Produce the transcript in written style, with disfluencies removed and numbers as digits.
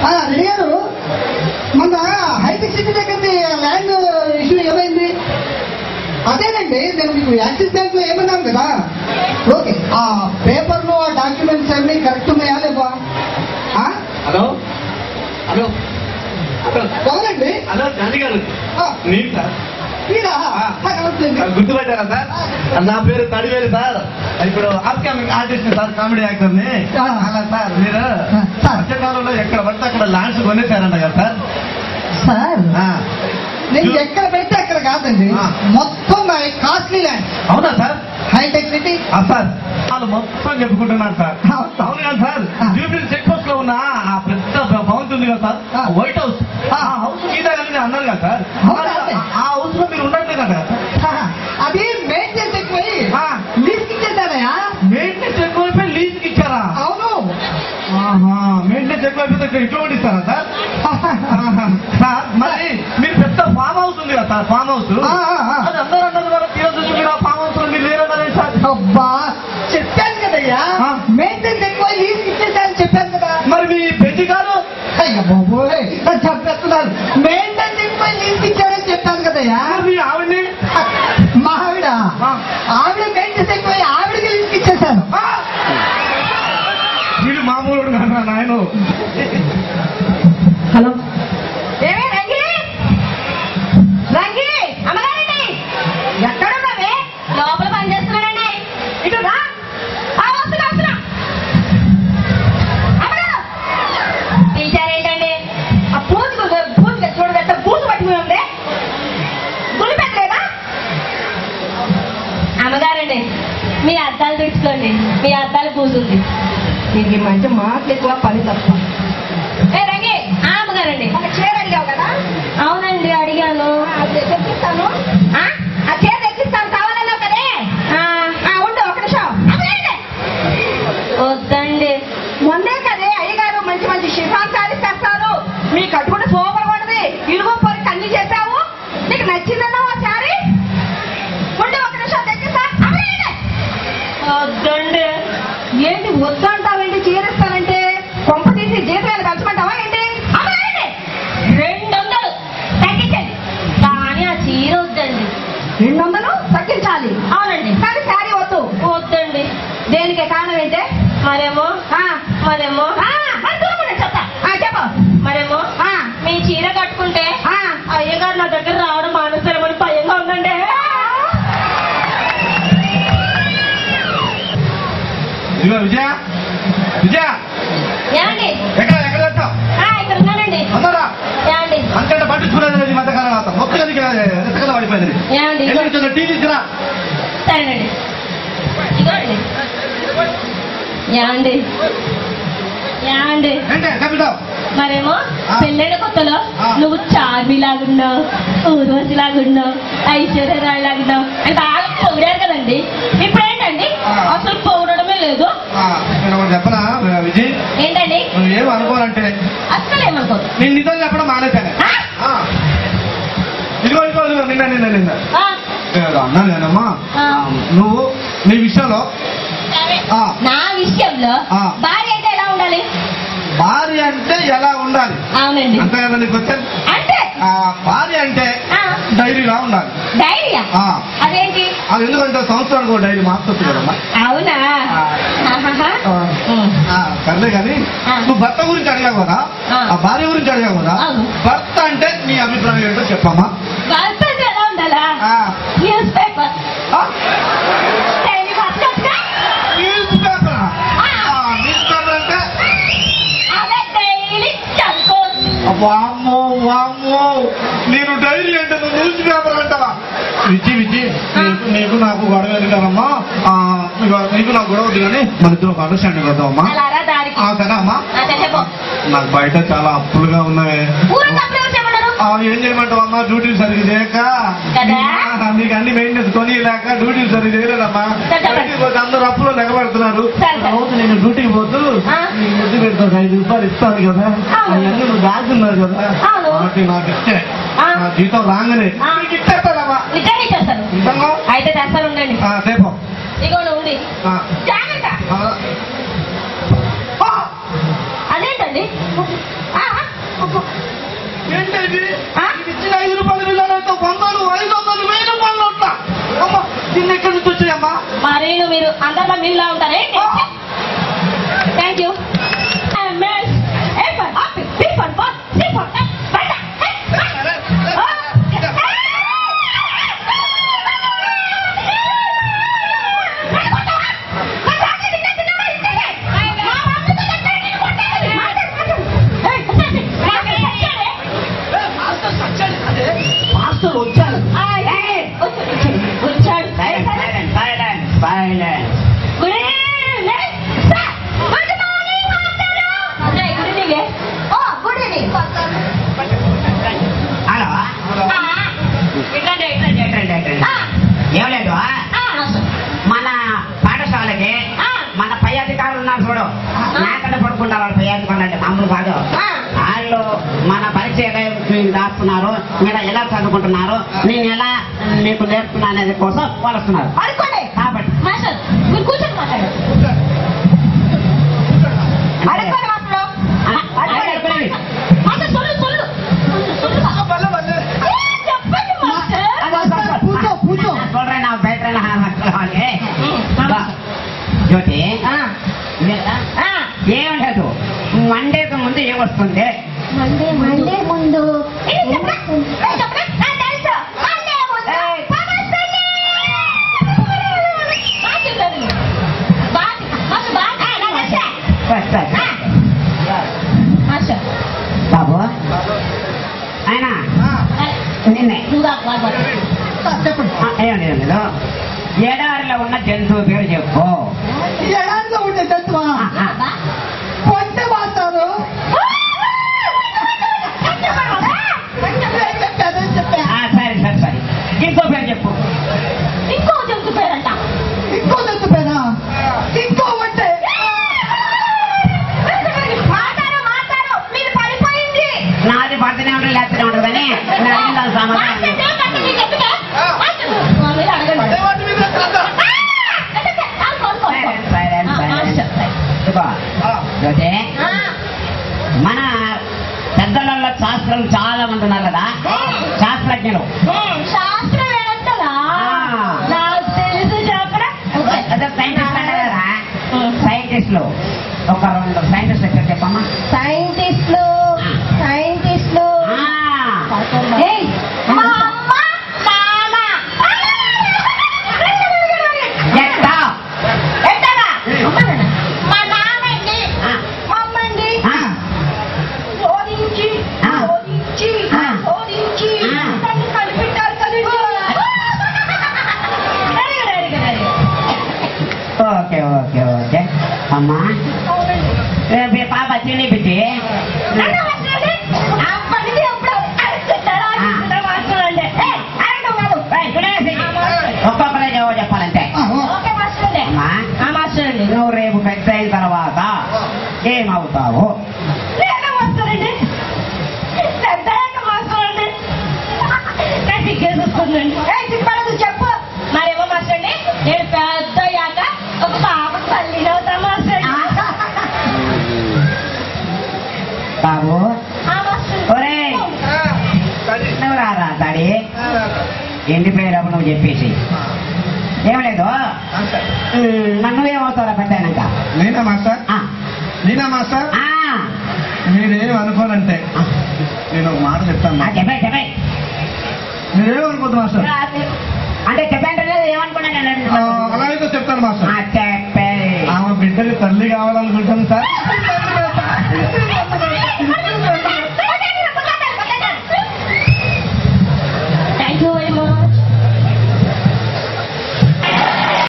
రెడ్డి గారు మన hitech city దగ్గర ల్యాండ్ ఇష్యూ ఏమైంది? అదేనండి నేను మీకు యాక్సిస్ బ్యాంక్ లో ఏమన్నాను కదా. ఓకే, ఆ పేపర్లు ఆ డాక్యుమెంట్స్ అన్ని కరెక్ట్ ఉన్నాయా లేవా? హలో హలో ఎవరండి? హలో గాంధీ గారు, నేను సార్. గుర్తుపట్టారా సార్? నా పేరు తడివేలు సార్. ఇప్పుడు upcoming artist sir, comedy actor ని. అలా సార్, మీరు మధ్యకాలంలో ఎక్కడ పడితే అక్కడ ల్యాండ్స్ కొనేసారంట కదా సార్? సార్ నేను ఎక్కడ పెడితే అక్కడ కాదండి, మొత్తం కాస్ట్లీ ల్యాండ్. అవునా సార్? హైటెక్ సిటీ సార్ వాళ్ళు మొత్తం చెప్పుకుంటున్నారు సార్. అవును కదా సార్? జూబ్లీ చెక్ పోస్ట్ లో ఉన్న ఆ పెద్ద భవంతి ఉంది కదా సార్, వైట్ హౌస్. ఆ హౌస్ మీద అన్నారు కదా సార్, ఆ హౌస్ లో మీరు ఉండట్లేదు కదా? అది మెయింటెనెన్స్ ఎక్కువై లీజ్ ఇచ్చేసారయా. మెయింటెనెన్స్ ఎక్కువైపోయి లీజ్ ఇచ్చారా? అవును. మెయింటెనెన్స్ ఎక్కువైపోతే ఇట్లా ఇస్తారా సార్? సార్ మరి మీరు పెద్ద ఫామ్ హౌస్ ఉంది కదా సార్, ఫామ్ హౌస్ అది అందరూ అన్నారు కదా, తీరొచ్చు మీరు ఆ ఫామ్ హౌస్ లో మీరు లేరన్నారండి సార్. అబ్బా చెప్పాను కదయ్యా, మెయింటెనెన్స్ ఎక్కువ లీజ్ ఇచ్చేసారని చెప్పాను కదా. మరి మీ పెళ్లి కాదు? అయ్యా బాబోయ్ చెప్పేస్తున్నారు. మెయింటెనెన్స్ ఎక్కువ లీజ్ ఇచ్చారని చెప్పాను కదయ్యా. మీ ఆవిడ్ని? మా ఆవిడ మెయింటెనెన్స్ ఎక్కువ ఆవిడకి లీజ్ ఇచ్చేసాను. వీళ్ళు మామూలు కదా నాయన. హలో ఏమే రంగి రంగి అమ్మగారండి, ఎక్కడున్నావే? లోపల పని చేస్తున్నానండి. ఇటు రా. వస్తున్నా వస్తున్నా. అమ్మగారు పిలిచారేంటండి? ఆ పూజకు చూడబెట్ట పూజ పట్టుకుని ఉంది, గుడి పెట్టలేదా? అమ్మగారండి మీ అద్దాలు తెచ్చుకోండి, మీ అద్దాలు పూజుంది. దీనికి మంచి మాటలు ఎక్కువ, పని తప్ప. ఏ రంగి. అమ్మగారండి ఒక చీర అడిగావు కదా? అవునండి అడిగాను. అది తెచ్చిస్తాను. ఆ చీర తెచ్చిస్తాను కావాలన్నావు కదే. ఉండు ఒక నిమిషం. వద్దండి, మొన్నే కదే అయ్యగారు మంచి మంచి షిఫాన్ శారీస్ తెస్తారు, మీ కట్టుకుంటే సూపర్ పడుతుంది, ఇరుగు పొరికి అన్ని చేశావు, నీకు నచ్చిందన్నావు ఆ శారీ. ఉండు ఒక నిమిషం తెచ్చిస్తా. వద్దండి. ఏంటి వద్దంటావేంటి? చీరిస్తానంటే కొంప తీసి జీతాలు కలచమంటావా ఏంటి? 200 తగ్గించండి. కానీ ఆ చీర వద్దండి. 200 తగ్గించాలి? అవునండి. కానీ శారీ వద్దు. వద్దండి. దేనికి కారణం ఏంటే? మరేమో చెప్తా. చెప్పు. మరేమో మీ చీర కట్టుకుంటే అయ్యగారు నా దగ్గర రావడం మానేస్తారేమని భయంగా ఉందండి. విజయ విజయ ఏమండి? ఎక్కడ ఎక్కడ వచ్చావు? ఇక్కడ ఉన్నానండి. అందరా ఏమండి? అంటే పట్టించుకునేది ఈ మధ్యకాలం మొత్తం పడిపోయింది. ఏమండి? టీవీ ఇచ్చినా. సరేనండి. ఇదిగోండి. ఏమండి ఏమండి మరేమో పెళ్ళైన కొత్తలో నువ్వు చార్మి లాగున్నావు, ఊర్వశి లాగున్నావు, ఐశ్వర్యరాయ్ లాగున్నావు అంటే బాగా పొగిడారు కదండి. ఇప్పుడు ఏంటండి అసలు పొగడమే లేదు. చెప్పనా విజయ్? ఏంటండి? ఏం అనుకోవాలంటే అసలు ఏమనుకోదు. నేను నిజం చెప్పడం మానేశాను. ఇదిగో నిన్న అన్నాను నేనమ్మా, నువ్వు నీ విషయంలో నా విషయంలో భార్య అయితే ఎలా ఉండాలి? భార్య అంటే ఎలా ఉండాలి? అవునండి. అంతే కదా నీకు వచ్చాను. అంటే భార్య అంటే డైరీలా ఉండాలి. డైరీయా? అదేంటి? అది ఎందుకంటే సంవత్సరానికి డైరీ మార్చొచ్చు కదమ్మా. అవునా? సర్లే కానీ నువ్వు భర్త గురించి అడిగావు కదా, ఆ భార్య గురించి అడిగావు కదా, భర్త అంటే నీ అభిప్రాయం ఏంటో చెప్పమ్మా. భర్త అంటే ఎలా ఉండాలా? News paper. న్యూస్ పేపర్ అంటే అదే డైలీ చదువుకోవచ్చు. వామ్మో వామ్మో, నేను డైరీ అంటే నువ్వు న్యూస్ పేపర్ అంటావా? విజి నీకు నాకు గొడవ ఎందుకమ్మా? నీకు నాకు గొడవ వద్దు కానీ మన ఇద్దరు ఒక అండర్స్టాండింగ్ వద్దామమ్మా. కదా అమ్మా? నాకు బయట చాలా అప్పులుగా ఉన్నాయి. ఏం చేయమంటావమ్మా? డ్యూటీలు సరిగ్గా చేయక నీకు అన్ని మెయింటెనెన్స్ కొని లేక డ్యూటీలు సరిగ్గా చేయలేదమ్మా. డ్యూటీకి పోతే అందరూ అప్పులో లెక్కబడుతున్నారు. రోజు నేను డ్యూటీకి పోతూ నీ ముద్దు పెడతాను, 5 రూపాయలు ఇస్తాను కదా, అవన్నీ నువ్వు దాచున్నారు కదా, కాబట్టి నాకు ఇస్తే నా జీతం రాగానే నీకు ఇచ్చేస్తానమ్మా. అయితే తెస్తాను ఉండండి. రేపు ఇగో ఉంది. అదేంటండి మాస్టర్ని ఏంటది ఇచ్చిన 5 రూపాయలు విలువలతో 100, 500, 1000 రూపాయలు నోట్లా అమ్మా దీన్ని ఎక్కడి నుంచి వచ్చాయమ్మా మరి మీరు అందరిలో మీలా ఉంటారే థ్యాంక్ యూ మాస్టర్ వచ్చారు ఏం లేదు మన పాఠశాలకి మన పై అధికారులు ఉన్నారు చూడు నాకంటే పడుకుంటారు వాళ్ళు పై అధికారులు అంటే మామూలు కాదు వాళ్ళు మన పరిచయం రాస్తున్నారు మీరు ఎలా చదువుకుంటున్నారు నేను ఎలా మీకు నేర్పుతున్నా అనేది కోసం వాళ్ళు వస్తున్నారు కాబట్టి మాస్టర్ మీరు కూర్చొని మాట్లాడు జ్యోతి ఏమంటారు మండేకి ముందు ఏమొస్తుంది మండే ముందు బాబు ఆయన నిన్నే ఏం లేదు ఎడారిలో ఉన్న జంతువు పేరు చెప్పు ఎడారిలో ఉండే తత్వా పొట్టె మాస్టారు సరే సరే సరే ఇంకో పేరు చెప్పు ఇంకో జంతు పేరంట ఇంకో తత్తు పేరా ఇంకో వంటే మీరు పడిపోయింది నాది పడుతూనే ఉంటుంది లేస్తూనే ఉంటుంది కానీ నేను అడిగిన దాని సమాధానం మన పెద్దలలో శాస్త్రాలు చాలా మంది ఉన్నారు కదా శాస్త్రజ్ఞులు శాస్త్రం ఏంటదా నాకు తెలుసు సైంటిస్టులు ఒక 2 సైంటిస్టులు ఎక్కడ చెప్పమ్మా సైంటిస్టులు మా అమ్మ నాన్న ఎట్టగా మా నాన్నండి మా అమ్మండి ఓడించి నన్ను కలిపిట్టారు కదండి ఓకే ఓకే ఓకే అమ్మా పాప తిని పెట్టి ఒక్కొక్కరే జవాబు చెప్పాలంటే అమ్మా నువ్వు రేపు పెద్ద అయిన తర్వాత ఏమవుతావు చెప్పు మరేమో మాస్టర్ని నేను పెద్ద అయ్యాక ఒక పాప తల్లి అవుతా మాస్టర్ బాబు ఒరే నువ్వు రారా తాడి ఎండిపోయేటప్పుడు నువ్వు చెప్పేసి ఏం లేదు నన్ను ఏమవుతారా పెద్ద అయినాక నేనా మాస్టర్ మీరేం అనుకోనంటే నేను ఒక మాట చెప్తాను చెప్పే మీరేమనుకోద్దు మాస్టర్ అంటే చెప్పండి ఏమనుకున్నా నేను అలాగే చెప్తాను మాస్టర్ చెప్పే ఆమె బిడ్డకి తల్లి కావాలనుకుంటాను సార్